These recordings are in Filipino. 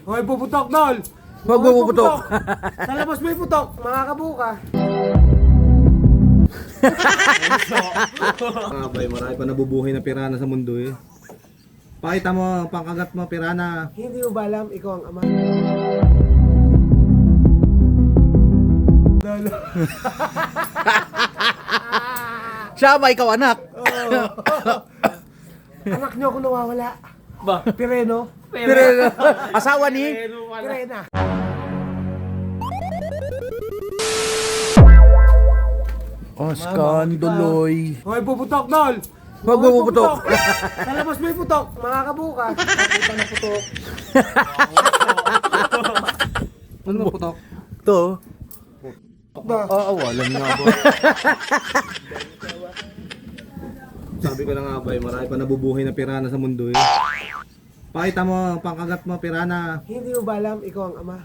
Hoy, puputok, Nol! Huwag mo puputok. Sa labas mo yung putok, makakabuka. Abay, marami pa nabubuhay na pirana sa mundo eh. Pakita mo, ang pangkagat mo, pirana. Hindi mo ba alam, ikaw ang ama? Lolo. Siya ba ikaw anak? Anak niyo ako nawawala. Ba? Pireno. Pero, asawa ni? Pirena. Oh, skanduloy. Hoy, puputok, Nol! Huwag mo puputok. Sa labas mo yung putok, makakabuka. Pakita na putok. Ano mo putok? Ito. Ba? Alam nga ba? Sabi ko na nga ba, marami pa nabubuhay na pirana sa mundo eh. Pakita mo, ang pangkagat mo, pirana. Hindi mo ba alam, ikaw ang ama?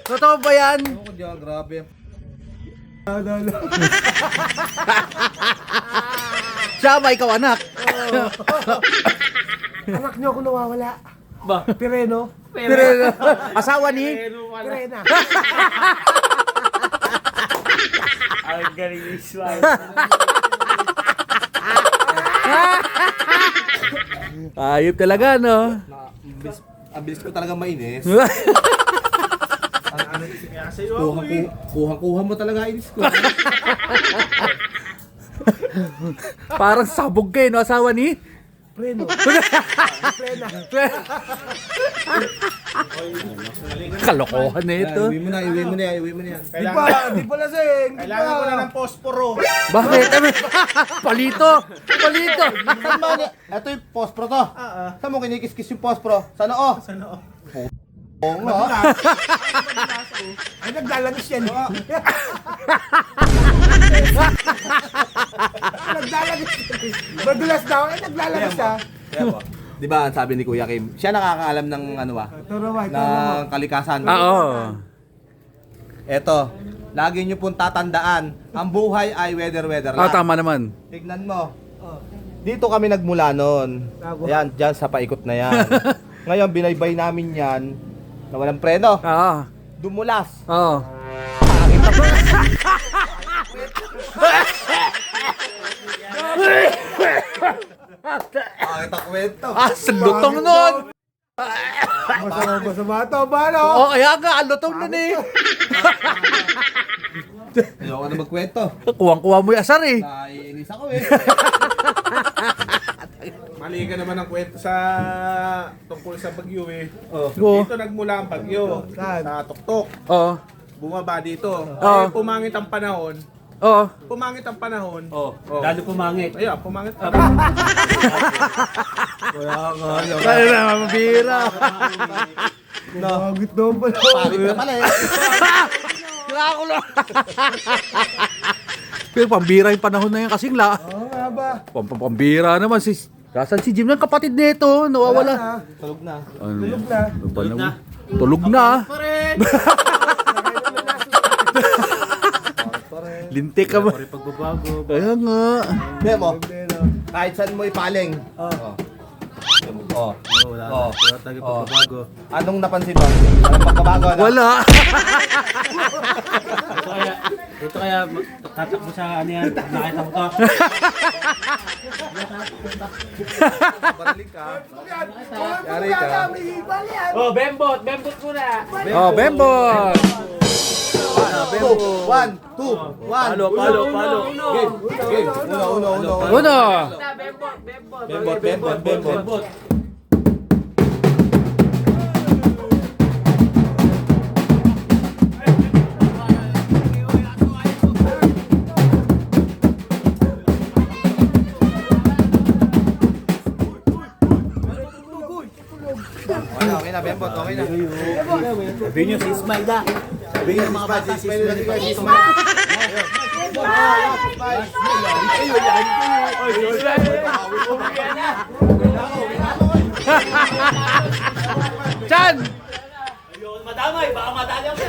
Totoo ba yan? Ako diyan, grabe. Lolo. Siya ba ikaw anak? Anak niyo ako nawawala. Ba? Pireno. Pero, asawa ni? Pirena. Ang galing ni Swan. Ayop talaga, no? Ang bilis ko talaga mainis. Kaya sa'yo ako eh. Kuha mo talaga inis ko. Parang sabog kayo, no? Asawa ni? Preno. Prena. Kalokohan na ito. Iwi mo na yan. Di pa lasing. Kailangan ko na ng posporo. Bakit? Palito! Palito! Ito yung pospro to. Saan mo kinikis-kis yung pospro? Sa noo? Sa noo. Oo nga. Ay, naglalagis yan. Naglalagis. Madulas daw. Ay, naglalagis siya. Di ba ang sabi ni Kuya Kim, siya nakakaalam ng ano ba? Turo mo. Ng kalikasan. Oo. Eto, lagi nyo pong tatandaan, ang buhay ay weather lang. Tama naman. Tignan mo. Dito kami nagmula noon. Ayan, dyan sa paikot na yan. Ngayon, binaybay namin yan na walang preno. Oo. Dumulas. Oo. Pakita kwento. Sa lutong nun! Masama to ba, no? Oo, kaya nga, ang lutong nun eh. Ayoko na magkwento. Kuwang-kuha mo yung asar eh. Naiinis ako eh. Mali ka naman ang kwento sa tungkol sa bagyo eh. Oh. Oo. Dito nagmula ang bagyo. Saan? Sa Tuktok. Oo. Bumaba dito. Oo. Eh, pumangit ang panahon. Oo. Pumangit ang panahon. Oo. Oh. Lalo pumangit. Ayun, pumangit ang Kaya na, mabira. Nagit doon pala. Palit na pala eh. Ako lang. Pero pambira yung panahon na yan kasing la. Oo nga ba? Pambira naman si... Kasan si Jim ng kapatid nito? Nawawala. Tulog na. Ano Tulog yan? na. Ano ba naman? Tulog na. Lintik ka ba? Kaya nga. Memo, kahit saan mo ipaling. Oh. Anong napansin mo? Anong pagbabago na? Wala. Ito kaya tatakbo sa ano yan, nakita mo to. Balik ka. Yari ka. Oh, bembot muna. Oh, Bembot. One, two, one. palo. Game. Uno. Uno. Bembot. Okay na, Bembot. Okay na. Sabihin nyo si Ismaida. Sabihin nyo mga bata si Ismaida. Chan! Madamay, baka madali ako.